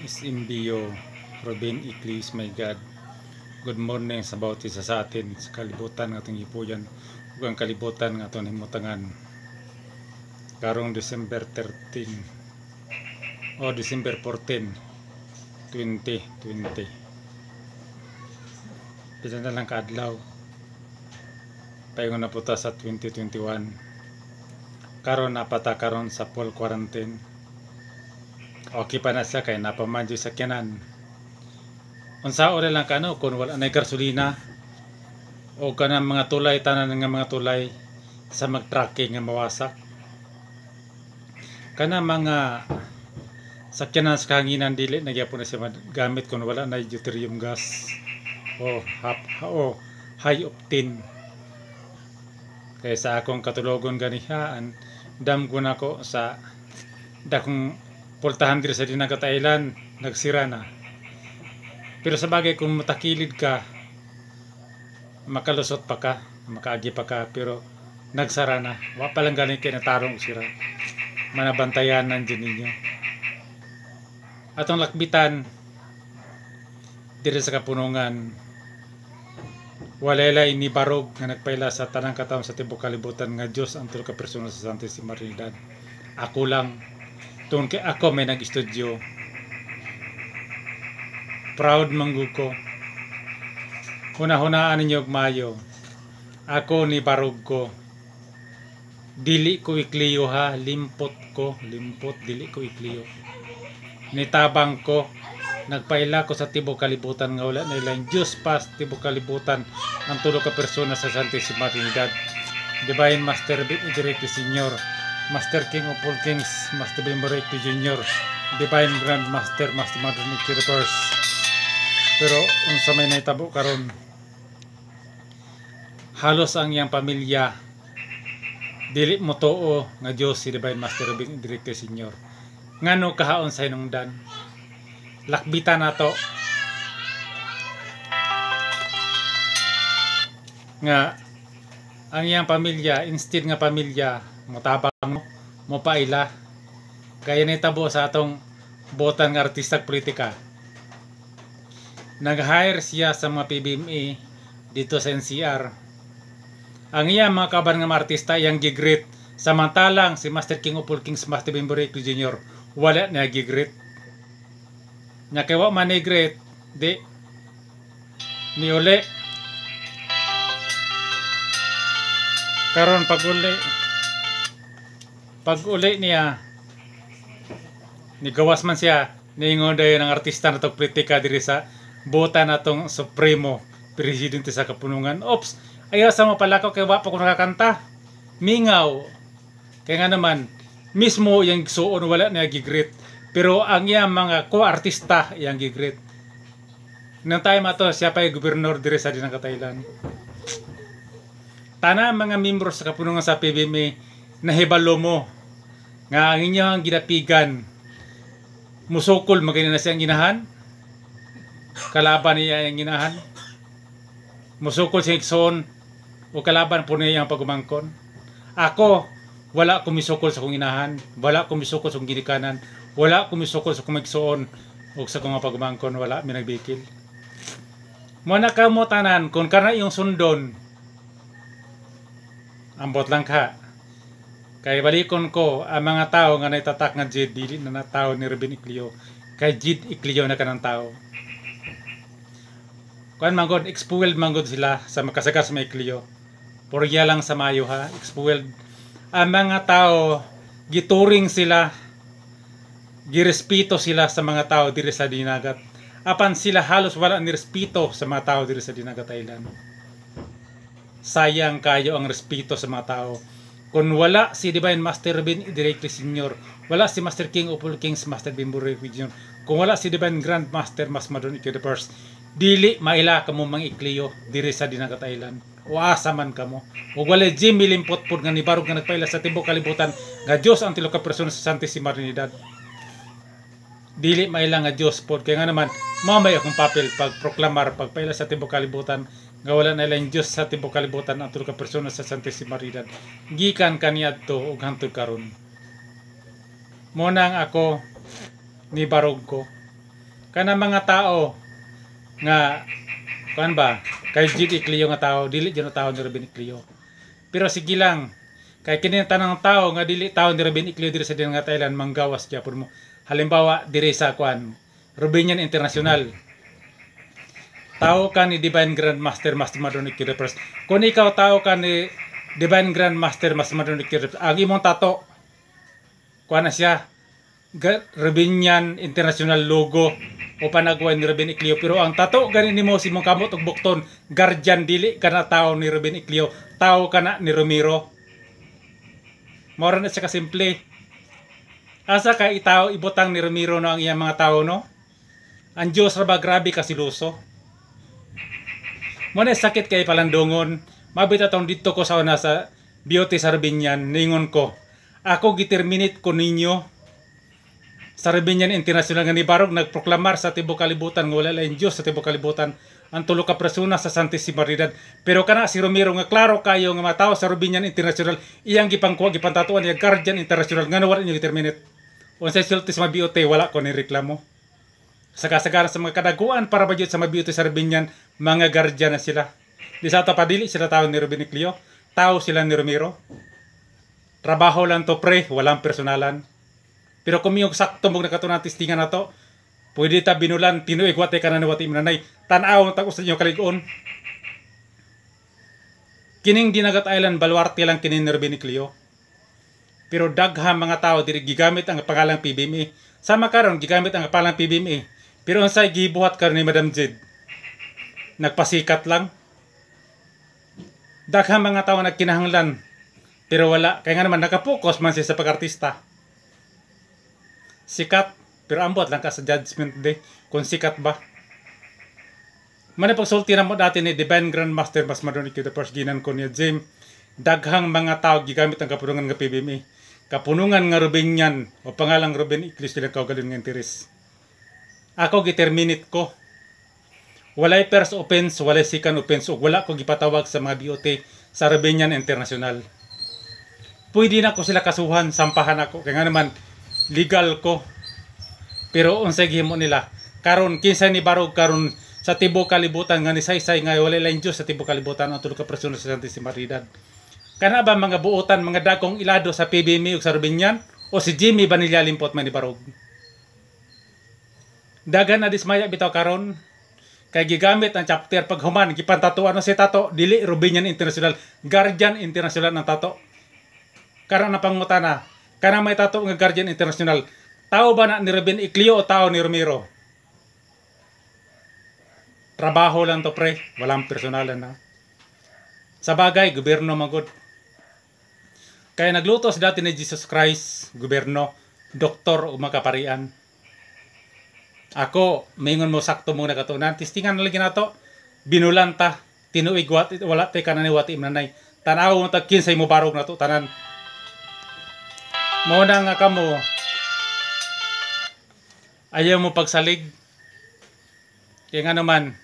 Isimbio Robin Eclipse, my God. Good morning sa bawat isa sa atin sa kalibutan ng ating ipuyan ug ang kalibutan ng ating himutangan karong December 13 o December 14, 2020. Pisa na lang kaadlaw paingon na puta sa 2021 karon napata karon sa full quarantine. Okay pa na siya kay napamanjo sa kyanan. Unsa ora lang kano kung wala na gasolina o kanang mga tulay, tanan nga mga tulay sa mag-tracking nga mawasak. Kana mga sakyanan sa kahanginan dili na gyapon na siya gamit kung wala na deuterium gas o high octane. Kaya sa akong katulogon ganihaan, dam ko na ko sa dakong pultahan diri sa Dinagat Island, nagsira na. Pero sa bagay kung matakilid ka, makalusot pa ka, makaagi pa ka, pero nagsara na. Wa pa lang galing kayo natarong sira. Manabantayan nandiyan ninyo. Atong lakbitan, diri sa kapunungan, walay ni barog nga nagpaila sa tanang katawon sa tibok kalibutan nga Dios ang tulo ka personal sa Santa Trinidad. Ako lang, tungkol kay ako may nag-estudyo. Proud manggug ko. Hunahunaan ninyo og mayo. Ako ni barog ko. Dili ko ikliyo ha, limpot ko, limpot dili ko ikliyo. Nitabang ko, nagpaila ko sa tibok kalibutan nga wala na ilang Diyos pas tibok kalibutan ang tulo ka persona sa Santissima Trinidad. Divine Master Directo Senior, Master King of all Kings, Master Bimborek Junior, Divine Grand Master, Master Mother Nikki Reverse. Pero unsa may naitabo karon, halos ang iyang pamilya dili mo tuo nga Dios si Divine Master Directo Senior. Ngano kahaon sa hinungdan? Lakbitan nato nga ang iyang pamilya, instead nga pamilya motabang mo paila kaya nitabo sa atong botan nga artista politika. Nag-hire siya sa mga PBMA dito sa NCR. Ang iyang mga kaban nga artista iyang gigreet, samantalang si Master King of all Kings, Master Bimborek Junior wala na gigreet. Nya kay wa man ni greet di ni uli karon pag uli niya nigawas man siya niingon dayon ng artista nato politika diri sa bota natong Supremo Presidente sa Kapunungan. Ops, ayaw sa mo pala ko kay wa pa ko nakakanta. Mingaw. Kaya nga naman mismo yung suon wala na gigreet. Pero ang iyang mga ko-artista iyang gigreet. Nang time ato siya pa yung gobernador diri sa Dinagat Island. Tana mga membro sa Kapunungan sa PBMA nahibalo mo nga ang inyong ginapigan musukol magani na siyang ginahan. Kalaban niya yung ginahan. Musukol siya ikson o kalaban po niya yung pagumangkon. Ako, wala akong misukol sa kong inahan. Wala akong misukol sa kong ginikanan. Wala akong misukol sa kong magsuon o sa kong pagumangkon. Wala, minagbikil. Muna ka mo tanan, kung kana yung sundon, ambot lang ka. Kay balikon ko, ang mga tao nga naitatak nga Jid, dili na tao ni Robin Eclipse. Kay Jid Eclipse na kanang tao. Kuan manggod, expueled manggod sila sa makasagas may Eclipse. Porya lang sa mayo ha, expueled. Ang mga tao, gituring sila, girespeto sila sa mga tao diri sa Dinagat. Apan sila halos wala ni respeto sa mga tao diri sa Dinagat Island. Sayang kayo ang respeto sa mga tao. Kung wala si Divine Master Robin Directo Senior, wala si Master King of all Kings, Master Bimborek Junior, kung wala si Divine Grand Master, Mas Madon Nikki Reverse, dili maila kamo mang ikliyo diri sa Dinagat Island. O asa man kamo. Ug wala Jimmy limpot pud nga nibarog nga nagpaila sa tibok kalibutan nga Dios ang tulo ka persona sa Santissima Trinidad. Dili maila nga Dios pod kay nga naman mamay akong papel pag proklamar pagpaila sa tibok kalibutan nga wala na ilang Dios sa tibok kalibutan ang tulo ka persona sa Santissima Trinidad. Gikan kaniadto ug hangtod karon. Mo nang ako ni barog ko kana mga tao nga kuan ba kay Jid Icleo nga tao dili jud tao ni Ruben Icleo. Pero sige lang kay kini tanang tao nga dili tao ni Ruben Icleo diri sa dinang Thailand manggawas gyapon mo. Halimbawa diri sa kuan Robinian International. Tao ka ni Divine Grandmaster Master Madonic Universe. Kung ikaw tao ka ni Divine Grandmaster Master Madonic Universe, ang imong tato kuan na siya Robinian International logo o panagway ni Ruben Icleo, pero ang tato ganin nimo si mong kamot ug bukton guardian dili kana tao ni Ruben Icleo, tao kana ni Romero. Mora na siya kasimple. Asa ka itaw ibutang ni Romero no ang iyang mga tao no? Ang Diyos ra ba grabe kasiluso. Mo na sakit kay palandongon, mabita tong dito ko sa una sa beauty sa Robinian, ningon ko. Ako giterminate ko ninyo sa Robinian International nga ni Barog nagproklamar sa tibok kalibutan nga wala lain Dios sa tibok kalibutan ang tulo ka persona sa Santissima Trinidad. Pero kana si Romero nga klaro kayo nga mataw sa Robinian International iyang gipangkuha gipantatuan niya Guardian International nga wala niyo giterminate. Unsay sulti sa BOT wala ko ni reklamo. Saka-saka sa mga kadaguan para ba sa mga BOT sa Robinian mga guardian na sila. Di sa padili sila tao ni Ruben Icleo, tao sila ni Romero. Trabaho lang to pre, walang personalan. Pero kung yung sakto mong nakatunan tistingan na to, pwede ta binulan, tinuig wate ka na nawati mananay. Tanaw ang takos sa inyo kaligon. Kining Dinagat Island, baluarte lang kining Ruben Icleo. Pero daghang mga tao diri gigamit ang pangalang PBMA. Sama karon gigamit ang pangalang PBMA. Pero unsay gibuhat karon ni Madam Jid? Nagpasikat lang. Daghang mga tao nagkinahanglan. Pero wala, kaya nga naman nakapokus man siya sa pag-artista. Sikat, pero ambot lang ka sa judgment day kung sikat ba. Manipagsulti na mo dati ni Divine Grandmaster Mas Madonic the first ginan ko niya James. Daghang mga tao gigamit ang kapunungan nga PBMA. Kapunungan nga Robinian o pangalang Ruben Icleo sila kaugalin nga interes. Ako giterminate ko. Walay first offense, walay second offense, ug wala ko gipatawag sa mga BOT sa Robinian International. Pwede na ko sila kasuhan, sampahan ako. Kaya nga naman, legal ko. Pero unsay gihimo nila karon kinsa ni Barog karon sa tibok kalibutan nga ni saysay nga wala lain Dios sa tibok kalibutan ang tulo ka persona sa Santissima Trinidad. Kana ba mga buotan mga dagkong ilado sa PBMA ug sa Robinian o si Jimmy Vanilla limpot man ni Barog? Dagan na dismaya bitaw karon kay gigamit ang chapter paghuman gipantatuan si tato dili Robinian International, Guardian International ang tato. Karon na pangutana kana may tato nga Guardian International, tao ba na ni Ruben Icleo o tao ni Romero? Trabaho lang to pre, walang personalan na. Sa bagay, gobyerno magod. Kaya naglutos dati ni Jesus Christ, gobyerno, doktor o makaparian. Ako, mingon mo sakto mong nakatunan, tistingan na lagi na to, binulanta, tinuig wala te ka na ni wati manay. Tanaw mo tag kinsay mo barog na to, tanan. Muna nga kamo, ayaw mo pagsalig. Kaya nga naman,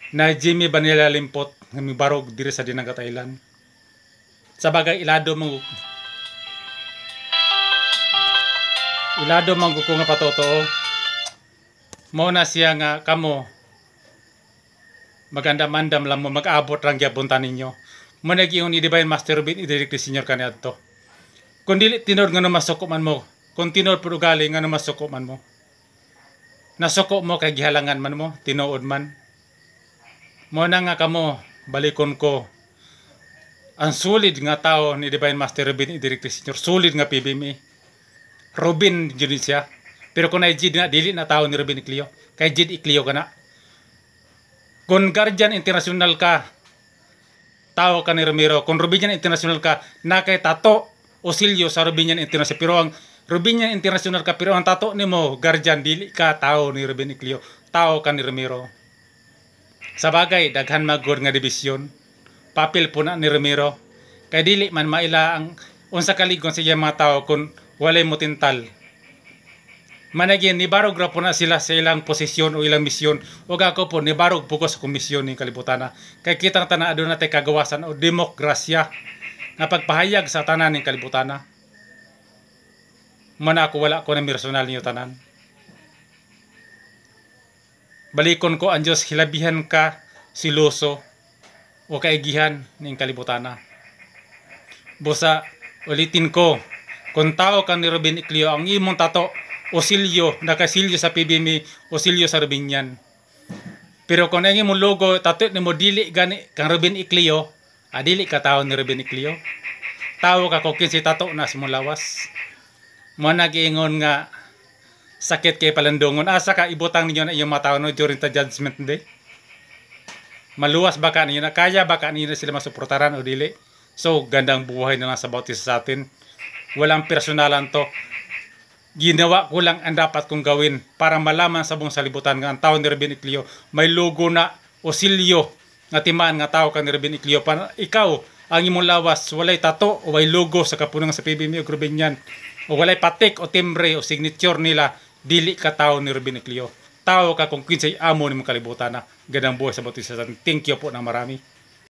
na Jimmy Vanilla limpot, nga may barog diri sa Dinagat Island. Sa bagay, ilado mong ko nga patotoo. Muna siya nga kamo, magandam-andam lang mo, mag-abot lang gyabunta ninyo. Muna giyon ni Divine Master Ruben i-direct Senior kaniyad to. Kung dili tinod nga namasuko man mo, kung tinod pero gali nga namasuko man mo. Nasuko mo kay gihalangan man mo, tinuod man. Muna nga kamo, balikon ko. Ang solid nga tao ni Divine Master Ruben i-direct Senior, solid nga PBMA. Ruben yun siya. Pero kung ay Jid na, dili na tao ni Ruben Icleo. Kay Jid Icleo ka na. Kung Guardian International ka, tao ka ni Romero. Kung Robinian International ka, na kay tato Osilio sa Robinian International. Pero ang Robinian International ka, pero ang tato ni mo, Guardian, dili ka tao ni Ruben Icleo. Tao ka ni Romero. Sa bagay, daghan magod nga divisyon. Papel po na ni Romero. Kay dili man maila ang unsa kaligon sa iya mga tao kung walay mo tintal. Managyan, nibarog ra po na sila sa ilang posisyon o ilang misyon. O ako po, nibarog po ko sa komisyon ng kalibutan. Kaya kitang tanan doon natin kagawasan o demokrasya na pagpahayag sa tanan ng kalibutan. Mana ako wala ko na personal niyo tanan. balikon ko ang Diyos hilabihan ka siloso o kaigihan ning kalibutana. Busa ulitin ko, kung tao ka ni Ruben Iclio, ang imong tato osilyo, nakasilyo sa PBM, osilyo sa Rubinian. Pero kung ang imong logo tato ni mo dili gani kang Ruben Iclio, dili ka tao ni Ruben Iclio. Tao ka kung kinsi tato na simulawas. Mo nag-iingon nga sakit kay palandungon. Asa ka ibutang ninyo na iyong mataw no during the judgment day? Maluwas ba ka ninyo na? Kaya ba ka ninyo na sila masuportaran o dili? So, gandang buhay na lang sa bautis sa atin. Walang personalan to. Ginawa ko lang ang dapat kong gawin para malaman sa buong salibutan nga ang tao ni Ruben Iclio may logo na osilyo nga timaan nga tao ka ni Ruben Iclio. Para ikaw, ang imong lawas, walay tato o may logo sa kapunang sa PBM o Rubinian o walay patik o timbre o signature nila, dili ka tao ni Ruben Iclio. Tao ka kung kinsay amo ni mong kalibutan na. Gandang buhay sa bautis sa atin. Thank you po na marami.